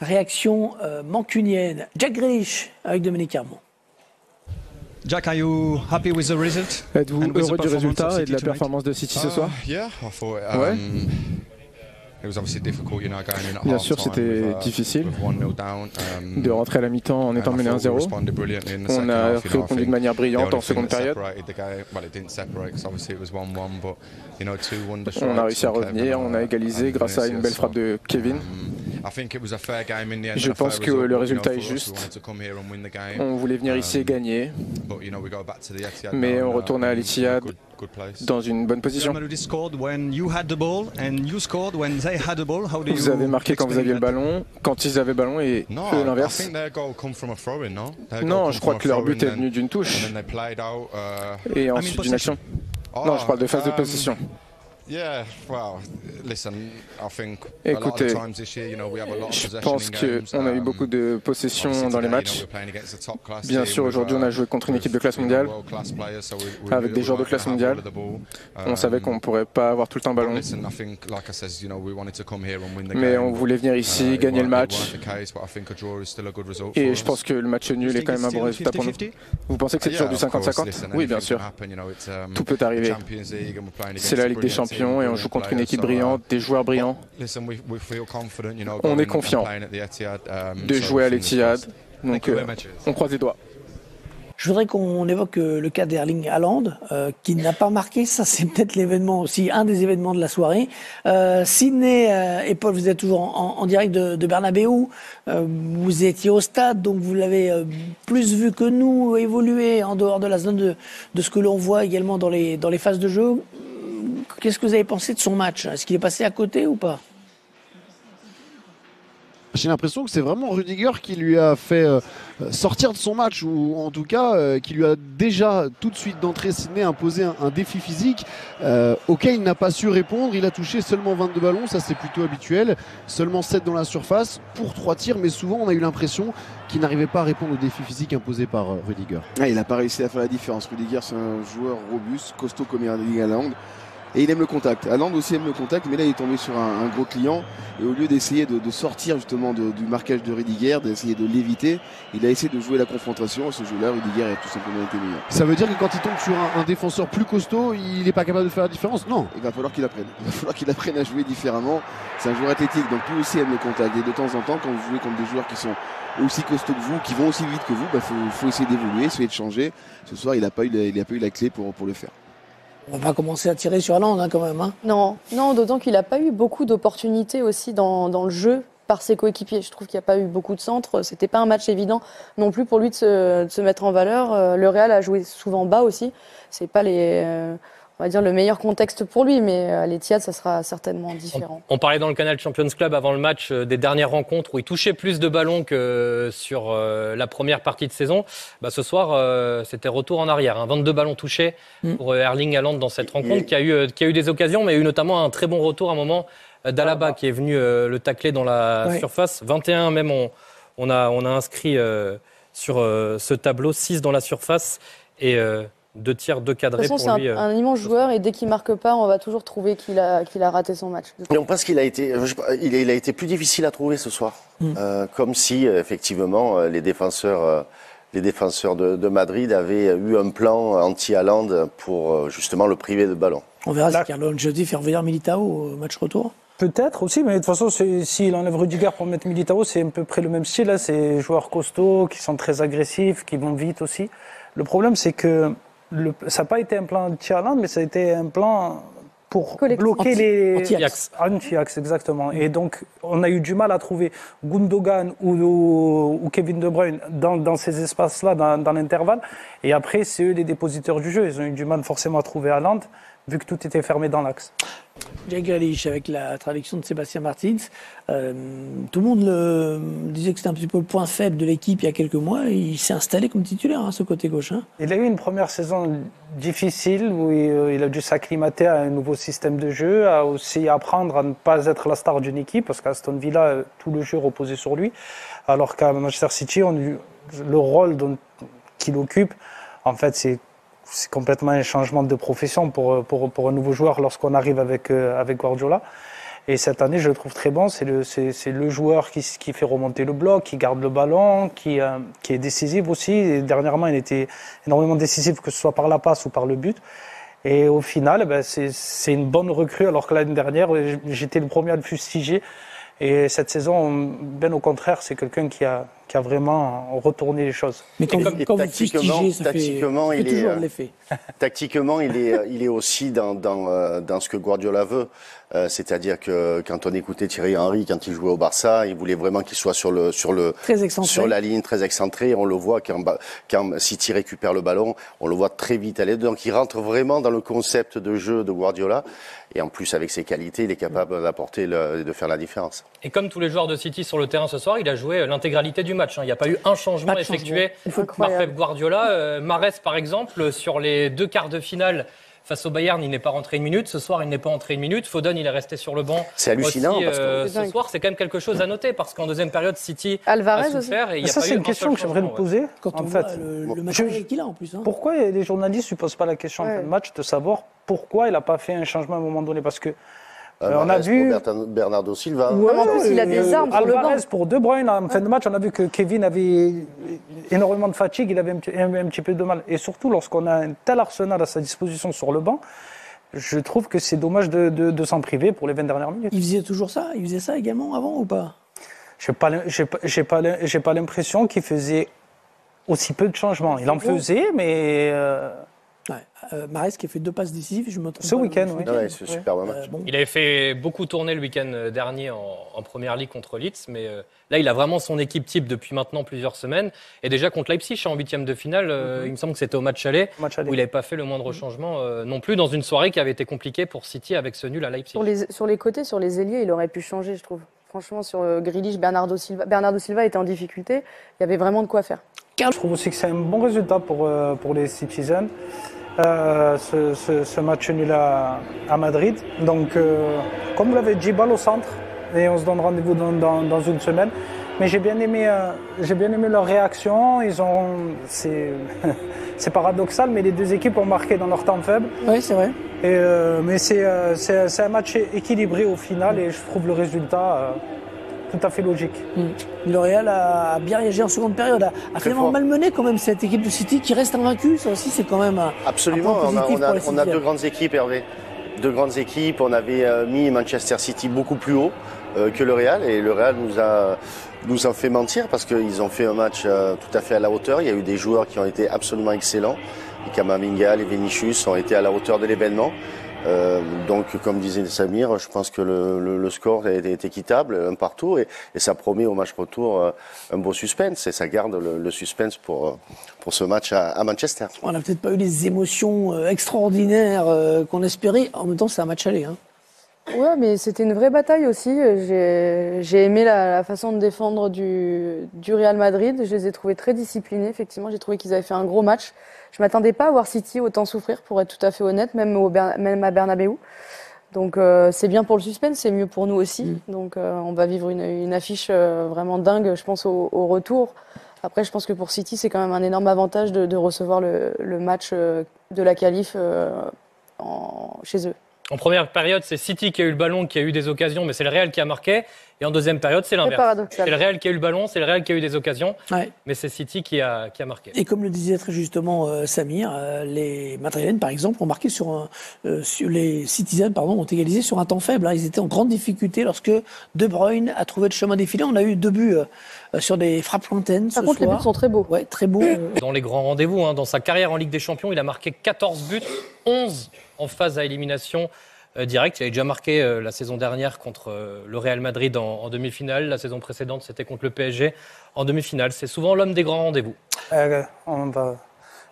Réaction mancunienne. Jack Grealish avec Dominique Carmon. Jack, are you happy with the result? Êtes-vous heureux du résultat et de la performance de City ce soir? Ouais. Bien sûr, c'était difficile de rentrer à la mi-temps en étant mené 1-0. On a répondu de manière brillante en seconde période. On a réussi à revenir, on a égalisé grâce à une belle frappe de Kevin. Je pense que le résultat est juste. On voulait venir ici et gagner, mais on retourne à l'Etihad dans une bonne position. Vous avez marqué quand vous aviez le ballon, quand ils avaient le ballon et eux l'inverse. Non, je crois que leur but est venu d'une touche et ensuite d'une action. Non, je parle de phase de possession. Écoutez, je pense qu'on a eu beaucoup de possession dans les matchs. Bien sûr, aujourd'hui, on a joué contre une équipe de classe mondiale, avec des joueurs de classe mondiale. On savait qu'on ne pourrait pas avoir tout le temps le ballon. Mais on voulait venir ici, gagner le match. Et je pense que le match nul est quand même un bon résultat pour nous. Vous pensez que c'est toujours du 50-50? Oui, bien sûr. Tout peut arriver. C'est la Ligue des Champions. Et on joue contre une équipe brillante, des joueurs brillants. On est confiant de jouer à l'Etihad, donc on croise les doigts. Je voudrais qu'on évoque le cas d'Erling Haaland, qui n'a pas marqué. Ça, c'est peut-être l'événement aussi, un des événements de la soirée. Sidney et Paul, vous êtes toujours en direct de Bernabéu. Vous étiez au stade, donc vous l'avez plus vu que nous évoluer en dehors de la zone de ce que l'on voit également dans les phases de jeu. Qu'est-ce que vous avez pensé de son match? Est-ce qu'il est passé à côté ou pas? J'ai l'impression que c'est vraiment Rudiger qui lui a fait sortir de son match, ou en tout cas qui lui a déjà tout de suite d'entrée Sidney imposé un défi physique auquel il n'a pas su répondre. Il a touché seulement 22 ballons, ça c'est plutôt habituel, seulement 7 dans la surface pour 3 tirs, mais souvent on a eu l'impression qu'il n'arrivait pas à répondre au défi physique imposé par Rudiger. Il n'a pas réussi à faire la différence. Rudiger, c'est un joueur robuste, costaud comme Erling Haaland. Et il aime le contact. Haaland aussi aime le contact, mais là il est tombé sur un gros client. Et au lieu d'essayer de sortir justement du marquage de Rudiger, d'essayer de l'éviter, il a essayé de jouer la confrontation. Ce jeu-là, Rudiger a tout simplement été meilleur. Ça veut dire que quand il tombe sur un défenseur plus costaud, il n'est pas capable de faire la différence? Non. Il va falloir qu'il apprenne. Il va falloir qu'il apprenne à jouer différemment. C'est un joueur athlétique, donc lui aussi aime le contact. Et de temps en temps, quand vous jouez contre des joueurs qui sont aussi costauds que vous, qui vont aussi vite que vous, faut essayer d'évoluer, essayer de changer. Ce soir, il n'a pas eu la clé pour le faire. On va pas commencer à tirer sur Haaland quand même. Hein. Non, d'autant qu'il n'a pas eu beaucoup d'opportunités aussi dans le jeu par ses coéquipiers. Je trouve qu'il n'y a pas eu beaucoup de centres. C'était pas un match évident non plus pour lui de se mettre en valeur. Le Real a joué souvent bas aussi. C'est pas on va dire le meilleur contexte pour lui, mais à l'Etihad, ça sera certainement différent. On parlait dans le Canal Champions Club avant le match des dernières rencontres où il touchait plus de ballons que sur la première partie de saison. Ce soir, c'était retour en arrière. 22 ballons touchés pour Erling Haaland dans cette rencontre qui a eu des occasions, mais a eu notamment un très bon retour à un moment d'Alaba qui est venu le tacler dans la surface. 21 même, on a inscrit sur ce tableau 6 dans la surface et 2 tirs, 2 cadrés pour lui. De toute façon, c'est un immense joueur et dès qu'il ne marque pas, on va toujours trouver qu'il a raté son match. Et on pense qu'il a été plus difficile à trouver ce soir. Comme si, effectivement, les défenseurs de Madrid avaient eu un plan anti-Haaland pour justement le priver de ballon. On verra si Carlo Ancelotti fait revenir Militao au match retour. Peut-être aussi, mais de toute façon, s'il enlève Rudiger pour mettre Militao, c'est à peu près le même style. Là. C'est des joueurs costauds, qui sont très agressifs, qui vont vite aussi. Le problème, c'est que ça n'a pas été un plan anti-Haaland, mais ça a été un plan pour bloquer les... Anti-axe, exactement. Et donc, on a eu du mal à trouver Gundogan ou Kevin De Bruyne dans ces espaces-là, dans l'intervalle. Et après, c'est eux les dépositeurs du jeu. Ils ont eu du mal forcément à trouver Haaland, vu que tout était fermé dans l'axe. Jack Grealish, avec la traduction de Sébastien Martins, tout le monde disait que c'était un petit peu le point faible de l'équipe il y a quelques mois. Il s'est installé comme titulaire, ce côté gauche. Il a eu une première saison difficile où il a dû s'acclimater à un nouveau système de jeu, à aussi apprendre à ne pas être la star d'une équipe, parce qu'à Aston Villa, tout le jeu reposait sur lui, alors qu'à Manchester City, le rôle qu'il occupe, en fait, c'est complètement un changement de profession pour un nouveau joueur lorsqu'on arrive avec Guardiola. Et cette année, je le trouve très bon. C'est le joueur qui fait remonter le bloc, qui garde le ballon, qui est décisif aussi. Et dernièrement, il était énormément décisif, que ce soit par la passe ou par le but. Et au final, c'est une bonne recrue, alors que l'année dernière, j'étais le premier à le fustiger. Et cette saison, bien au contraire, c'est quelqu'un qui a vraiment retourné les choses. Mais quand vous fustigez, ça fait toujours l'effet. Tactiquement, il est aussi dans ce que Guardiola veut. C'est-à-dire que quand on écoutait Thierry Henry, quand il jouait au Barça, il voulait vraiment qu'il soit sur la ligne, très excentré. On le voit quand City récupère le ballon, on le voit très vite aller. Donc il rentre vraiment dans le concept de jeu de Guardiola. Et en plus, avec ses qualités, il est capable d'apporter, de faire la différence. Et comme tous les joueurs de City sur le terrain ce soir, il a joué l'intégralité du match. Il n'y a pas eu un changement effectué par Pep Guardiola. Mahrez, par exemple, sur les 2 quarts de finale face au Bayern, il n'est pas rentré 1 minute. Ce soir, il n'est pas entré 1 minute. Foden, il est resté sur le banc. C'est hallucinant. Aussi, ce soir, c'est quand même quelque chose à noter parce qu'en deuxième période, City Alvarez a souffert. Et ça, c'est une question que j'aimerais vous poser. Quand on voit le matériel qu'il a en plus. Pourquoi les journalistes ne se posent pas la question en fin de match de savoir pourquoi il n'a pas fait un changement à un moment donné? Parce que on a vu Bernardo Silva. En plus, il a des armes sur le banc. Alvarez pour De Bruyne en fin de match, on a vu que Kevin avait énormément de fatigue, il avait un petit peu de mal. Et surtout, lorsqu'on a un tel arsenal à sa disposition sur le banc, je trouve que c'est dommage de s'en priver pour les 20 dernières minutes. Il faisait toujours ça? Il faisait ça également avant ou pas? J'ai pas l'impression qu'il faisait aussi peu de changements. Il en faisait, mais... Mahrez qui a fait 2 passes décisives, je me trompe. Ce week-end, oui. C'est super bon match. Il avait fait beaucoup tourner le week-end dernier en première ligue contre Leeds, mais là, il a vraiment son équipe type depuis maintenant plusieurs semaines. Et déjà contre Leipzig, en 8e de finale, il me semble que c'était au match aller, où il n'avait pas fait le moindre changement non plus, dans une soirée qui avait été compliquée pour City avec ce nul à Leipzig. Sur les côtés, sur les ailiers, il aurait pu changer, je trouve. Franchement, sur Grealish, Bernardo Silva était en difficulté. Il y avait vraiment de quoi faire. Je trouve aussi que c'est un bon résultat pour les Citizens. Ce match nul à Madrid. Donc, comme vous l'avez dit, balle au centre et on se donne rendez-vous dans une semaine. Mais j'ai bien aimé leur réaction. C'est paradoxal, mais les 2 équipes ont marqué dans leur temps faible. Oui, c'est vrai. Mais c'est un match équilibré au final et je trouve le résultat tout à fait logique. Le Real a bien réagi en seconde période, a finalement malmené quand même cette équipe de City qui reste invaincue. Ça aussi, c'est quand même absolument. Un point positif On a 2 grandes équipes, Hervé. 2 grandes équipes. On avait mis Manchester City beaucoup plus haut que le Real, et le Real nous a fait mentir parce qu'ils ont fait un match tout à fait à la hauteur. Il y a eu des joueurs qui ont été absolument excellents. Les Camavinga, les Vinicius ont été à la hauteur de l'événement. Donc, comme disait Samir, je pense que le score est équitable, 1 partout, et ça promet au match retour un beau suspense, et ça garde le suspense pour ce match à Manchester. On n'a peut-être pas eu les émotions extraordinaires qu'on espérait. En même temps, c'est un match aller. Ouais, mais c'était une vraie bataille aussi. J'ai aimé la façon de défendre du Real Madrid. Je les ai trouvés très disciplinés, effectivement. J'ai trouvé qu'ils avaient fait un gros match. Je m'attendais pas à voir City autant souffrir, pour être tout à fait honnête, même à Bernabéu. Donc c'est bien pour le suspense, c'est mieux pour nous aussi. Donc on va vivre une affiche vraiment dingue, je pense, au retour. Après, je pense que pour City, c'est quand même un énorme avantage de recevoir le match de la qualif chez eux. En première période, c'est City qui a eu le ballon, qui a eu des occasions, mais c'est le Real qui a marqué. Et en deuxième période, c'est l'inverse. C'est le Real qui a eu le ballon, c'est le Real qui a eu des occasions, mais c'est City qui a marqué. Et comme le disait très justement Samir, les Madrilènes, par exemple, ont marqué les Citizens, ont égalisé sur un temps faible. Ils étaient en grande difficulté lorsque De Bruyne a trouvé le chemin défilé. On a eu 2 buts sur des frappes lointaines. Par contre, les buts sont très beaux. Ouais, très beaux. Dans les grands rendez-vous, dans sa carrière en Ligue des Champions, il a marqué 14 buts, 11 en phase à élimination directe. Il avait déjà marqué la saison dernière contre le Real Madrid en demi-finale. La saison précédente, c'était contre le PSG en demi-finale. C'est souvent l'homme des grands rendez-vous. On va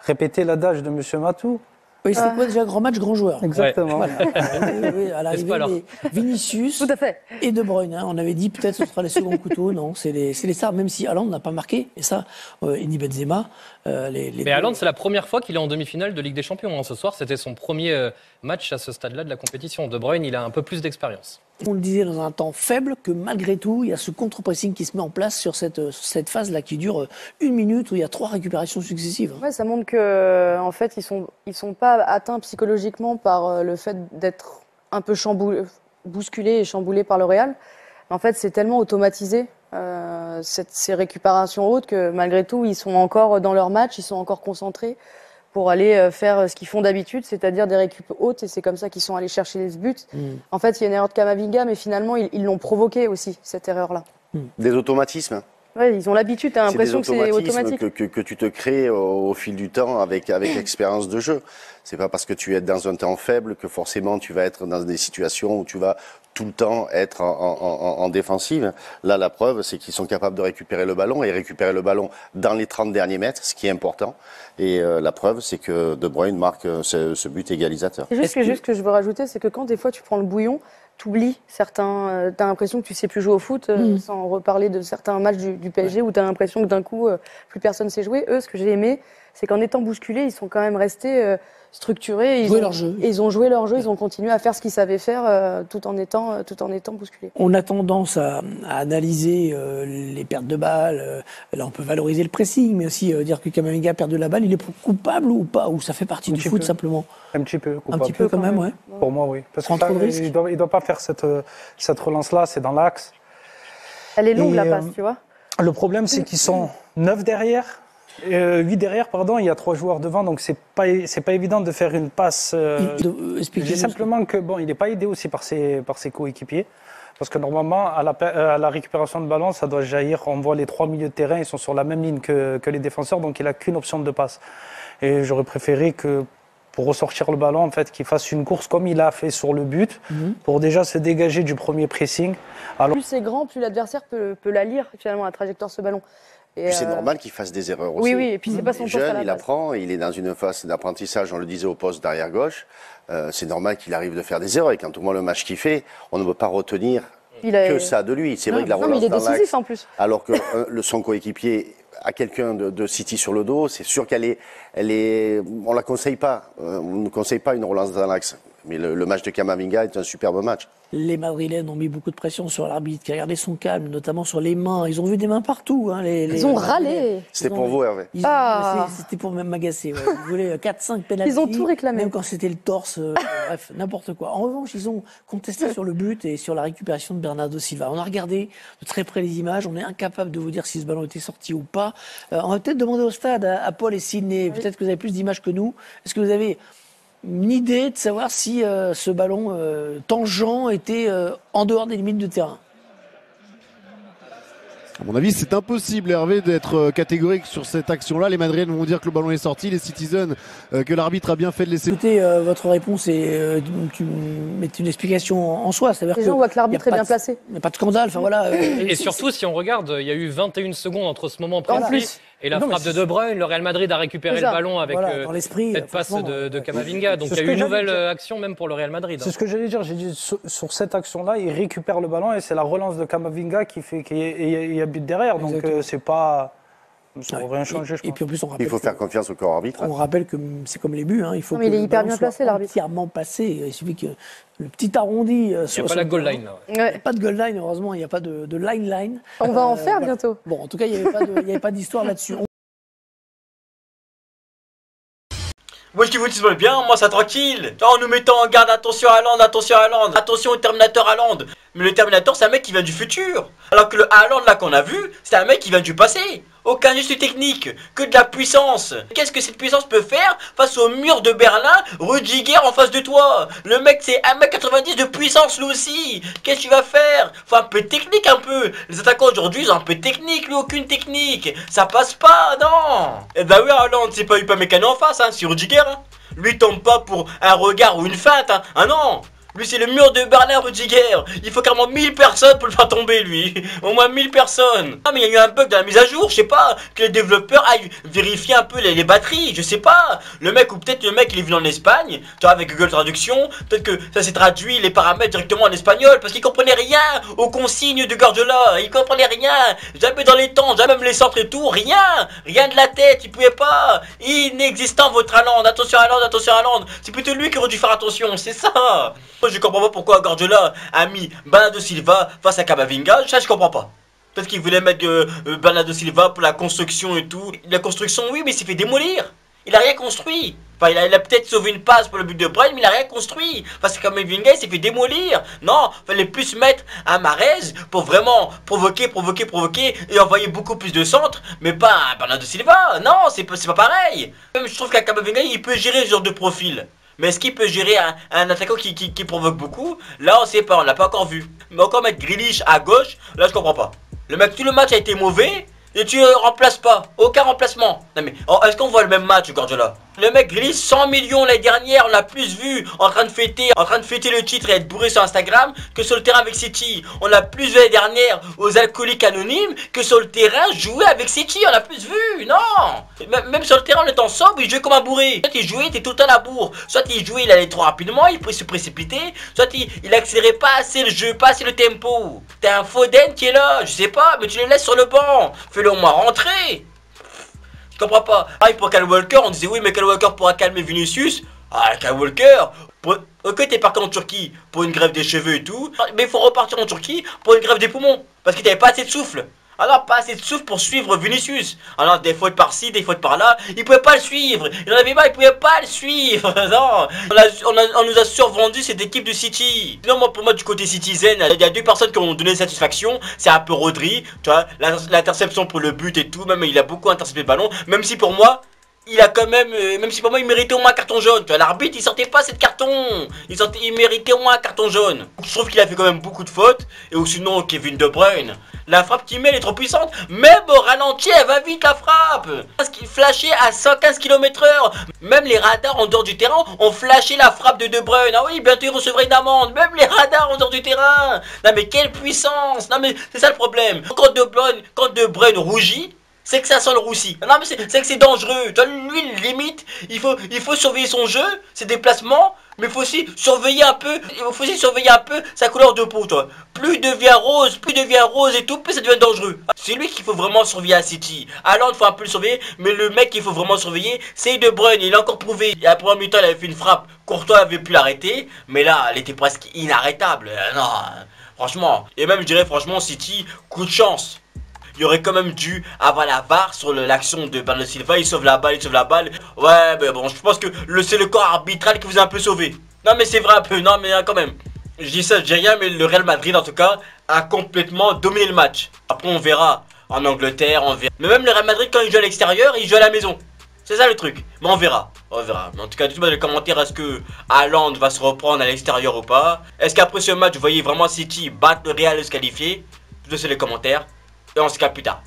répéter l'adage de M. Matou. Oui, c'est quoi déjà grand match, grand joueur. Exactement. Voilà. Oui, à l'arrivée, Vinicius Tout à fait. Et De Bruyne. On avait dit peut-être ce sera les seconds couteaux. Non, c'est les stars, même si Haaland n'a pas marqué. Et ça, Eni Benzema. Mais Haaland, c'est la première fois qu'il est en demi-finale de Ligue des Champions. Ce soir, c'était son premier match à ce stade-là de la compétition. De Bruyne, il a un peu plus d'expérience. On le disait dans un temps faible que malgré tout, il y a ce contre-pressing qui se met en place sur cette phase-là qui dure 1 minute où il y a 3 récupérations successives. Ouais, ça montre que en fait, ils sont pas atteints psychologiquement par le fait d'être un peu chamboulés. bousculés et chamboulés par le Real. En fait, c'est tellement automatisé, ces récupérations hautes, que malgré tout, ils sont encore dans leur match, ils sont encore concentrés pour aller faire ce qu'ils font d'habitude, c'est-à-dire des récup hautes, et c'est comme ça qu'ils sont allés chercher les buts. En fait, il y a une erreur de Camavinga, mais finalement, ils l'ont provoqué aussi, cette erreur-là. Des automatismes. Ouais, ils ont l'habitude, tu as l'impression que c'est automatique. Que tu te crées au fil du temps avec l'expérience de jeu. C'est pas parce que tu es dans un temps faible que forcément tu vas être dans des situations où tu vas tout le temps être en défensive. Là, la preuve, c'est qu'ils sont capables de récupérer le ballon et récupérer le ballon dans les 30 derniers mètres, ce qui est important. Et la preuve, c'est que De Bruyne marque ce but égalisateur. Juste ce que je veux rajouter, c'est que quand des fois tu prends le bouillon, t'oublies certains, t'as l'impression que tu sais plus jouer au foot, sans reparler de certains matchs du PSG où t'as l'impression que d'un coup plus personne sait jouer. Eux, ce que j'ai aimé, c'est qu'en étant bousculés, ils sont quand même restés structurés. Ils ont joué leur jeu, ils ont continué à faire ce qu'ils savaient faire tout en étant bousculés. On a tendance à analyser les pertes de balles. Là, on peut valoriser le pressing, mais aussi dire que Camavinga perd de la balle, il est coupable ou pas, ou ça fait partie du foot simplement. Un petit peu coupable. Un petit peu quand même, ouais. Pour moi, oui. Parce qu'il ne doit pas faire cette relance-là, c'est dans l'axe. Elle est longue, la passe, tu vois. Le problème, c'est qu'ils sont 9 derrière. 8 derrière, pardon, il y a 3 joueurs devant, donc c'est pas évident de faire une passe. J'ai simplement que bon, il n'est pas aidé aussi par ses coéquipiers, parce que normalement à la récupération de ballon, ça doit jaillir. On voit les 3 milieux de terrain, ils sont sur la même ligne que les défenseurs, donc il a qu'une option de passe. Et j'aurais préféré que pour ressortir le ballon, en fait, qu'il fasse une course comme il a fait sur le but, pour déjà se dégager du premier pressing. Alors, plus c'est grand, plus l'adversaire peut la lire finalement la trajectoire de ce ballon. Et c'est normal qu'il fasse des erreurs aussi. Oui, et puis c'est pas son poste à la base. Il apprend, il est dans une phase d'apprentissage, on le disait au poste d'arrière gauche. C'est normal qu'il arrive de faire des erreurs. Et quand on voit le match qu'il fait, on ne peut pas retenir que ça de lui. C'est vrai que la relance dans l'axe, en plus. Alors que son coéquipier a quelqu'un de City sur le dos, c'est sûr on la conseille pas. On ne conseille pas une relance dans l'axe. Mais le match de Camavinga est un superbe match. Les Madrilènes ont mis beaucoup de pression sur l'arbitre qui a gardé son calme, notamment sur les mains. Ils ont vu des mains partout. Hein, ils ont râlé. C'était pour vous, Hervé. C'était pour m'agacer. Ouais. Ils voulaient 4-5 pénaltys. Ils ont tout réclamé. Même quand c'était le torse. Bref, n'importe quoi. En revanche, ils ont contesté sur le but et sur la récupération de Bernardo Silva. On a regardé de très près les images. On est incapable de vous dire si ce ballon était sorti ou pas. On va peut-être demander au stade à Paul et Sidney. Peut-être que vous avez plus d'images que nous. Est-ce que vous avez une idée de savoir si ce ballon tangent était en dehors des limites de terrain? À mon avis, c'est impossible, Hervé, d'être catégorique sur cette action-là. Les Madrilènes vont dire que le ballon est sorti, les Citizens que l'arbitre a bien fait de laisser. Écoutez, votre réponse est une explication en soi. Les gens voient que l'arbitre est bien placé. Il n'y a pas de scandale. Enfin, voilà, et surtout, si on regarde, il y a eu 21 secondes entre ce moment précis et la frappe de Bruyne. Le Real Madrid a récupéré le ballon avec cette passe de Camavinga. Donc il y a eu une nouvelle action même pour le Real Madrid. C'est ce que j'allais dire. J'ai dit sur cette action-là, il récupère le ballon et c'est la relance de Camavinga qui fait qu'il y a but derrière. Donc c'est pas... Ça n'aurait rien changé, je pense. Et puis en plus, on rappelle il faut faire confiance au corps arbitre. On rappelle que c'est comme les buts. Hein. Il faut il est hyper bien placé, l'arbitre. Entièrement passé. Il suffit que le petit arrondi... Il n'y a pas la goal line. Il n'y a pas de goal line, heureusement. Il n'y a pas de line. On va en faire bientôt. Bon, en tout cas, il n'y avait pas d'histoire là-dessus. Moi je dis vous dites bien, moi ça tranquille. En nous mettant en garde, attention à Haaland, attention au Terminator Haaland. Mais le Terminator c'est un mec qui vient du futur. Alors que le Haaland là qu'on a vu, c'est un mec qui vient du passé. Aucun geste technique, que de la puissance. Qu'est-ce que cette puissance peut faire face au mur de Berlin, Rudiger en face de toi? Le mec c'est 1m90 de puissance lui aussi. Qu'est-ce que tu vas faire? Faut un peu de technique un peu. Les attaquants aujourd'hui ils ont un peu de technique, lui aucune technique. Ça passe pas, non. Eh bah oui Haaland, c'est pas Upamecano en face, hein, c'est Rudiger. Hein. Lui il tombe pas pour un regard ou une feinte, hein. Ah non. Lui c'est le mur de Bernard Rudiger. Il faut carrément 1000 personnes pour le faire tomber lui. Au moins 1000 personnes. Ah mais il y a eu un bug dans la mise à jour, je sais pas. Que les développeurs aillent vérifier un peu les batteries, je sais pas. Le mec ou peut-être le mec il est venu en Espagne. Tu vois avec Google Traduction. Peut-être que ça s'est traduit les paramètres directement en espagnol. Parce qu'il comprenait rien aux consignes de Guardiola. Il comprenait rien. Jamais dans les temps, jamais même les centres et tout. Rien. Rien de la tête, il pouvait pas. Inexistant votre Haaland. Attention Haaland. C'est plutôt lui qui aurait dû faire attention, c'est ça. Je comprends pas pourquoi Guardiola a mis Bernardo Silva face à Camavinga, ça je comprends pas. Peut-être qu'il voulait mettre Bernardo Silva pour la construction et tout. La construction oui, mais il s'est fait démolir. Il a rien construit. Enfin, il a peut-être sauvé une passe pour le but de Bruyne, mais il a rien construit. Parce que comme Vinga, il s'est fait démolir. Non, il fallait plus mettre un Mahrez pour vraiment provoquer et envoyer beaucoup plus de centres, mais pas un Bernardo Silva. Non, c'est pas pareil. Même je trouve qu'un Camavinga, il peut gérer ce genre de profil. Mais est-ce qu'il peut gérer un attaquant qui provoque beaucoup? Là, on sait pas, on l'a pas encore vu. Mais encore mettre Grealish à gauche, là, je comprends pas. Le mec, tout le match a été mauvais. Et tu remplaces pas, aucun remplacement. Non mais, est-ce qu'on voit le même match, Guardiola? Le mec glisse 100 millions l'année dernière, on l'a plus vu en train de fêter le titre et être bourré sur Instagram que sur le terrain avec City. On l'a plus vu l'année dernière aux alcooliques anonymes que sur le terrain jouer avec City, on l'a plus vu, non. Même sur le terrain en étant sobre, il jouait comme un bourré. Soit il jouait, il était tout le temps à la bourre. Soit il jouait, il allait trop rapidement, il pouvait se précipiter. Soit il accélérait pas assez le jeu, pas assez le tempo. T'es un Foden qui est là, je sais pas, mais tu le laisses sur le banc. Fais-le au moins rentrer. Je comprends pas. Pareil pour Kyle Walker, on disait oui mais Kyle Walker pourra calmer Vinicius. Ah Kyle Walker, ok t'es parti en Turquie pour une grève des cheveux et tout, mais il faut repartir en Turquie pour une grève des poumons. Parce que t'avais pas assez de souffle. Alors pas assez de souffle pour suivre Vinicius. Alors des fautes par-ci, des fautes par-là, il pouvait pas le suivre. Il en avait pas, il pouvait pas le suivre. Non, on nous a survendu cette équipe de City. Sinon pour moi du côté Citizen, il y a deux personnes qui ont donné satisfaction. C'est un peu Rodri, tu vois, l'interception pour le but et tout, même il a beaucoup intercepté le ballon. Même si pour moi, il a quand même, même si pour moi il méritait au moins un carton jaune. Tu vois, l'arbitre il sortait pas cette carton. Il méritait au moins un carton jaune. Je trouve qu'il a fait quand même beaucoup de fautes. Et ou sinon Kevin De Bruyne, la frappe qu'il met elle est trop puissante. Même au ralenti elle va vite la frappe. Parce qu'il flashait à 115 km/h. Même les radars en dehors du terrain ont flashé la frappe de De Bruyne. Ah oui, bientôt il recevrait une amende. Même les radars en dehors du terrain. Non mais quelle puissance. Non mais c'est ça le problème. Quand De Bruyne rougit, c'est que ça sent le roussi. Non mais c'est que c'est dangereux. Lui limite, il faut surveiller son jeu, ses déplacements, mais il faut aussi surveiller un peu, sa couleur de peau, toi. Plus il devient rose et tout, plus ça devient dangereux. C'est lui qu'il faut vraiment surveiller à City. Haaland, il faut un peu le surveiller, mais le mec qu'il faut vraiment surveiller, c'est De Bruyne. Il a encore prouvé. Et à la première mi-temps, il avait fait une frappe. Courtois avait pu l'arrêter, mais là, elle était presque inarrêtable. Non, franchement. Et même, je dirais, franchement, City, coup de chance. Il aurait quand même dû avoir la barre sur l'action de Bernardo Silva. Il sauve la balle. Ouais, mais bon, je pense que c'est le corps arbitral qui vous a un peu sauvé. Non, mais c'est vrai un peu, non, mais quand même. Je dis ça, je dis rien, mais le Real Madrid, en tout cas, a complètement dominé le match. Après, on verra en Angleterre, on verra. Mais même le Real Madrid, quand il joue à l'extérieur, il joue à la maison. C'est ça le truc. Mais on verra. Mais en tout cas, dites-moi dans les commentaires, est-ce que Haaland va se reprendre à l'extérieur ou pas? Est-ce qu'après ce match, vous voyez vraiment City battre le Real et se qualifier? Laissez les commentaires. Et on se capte plus tard.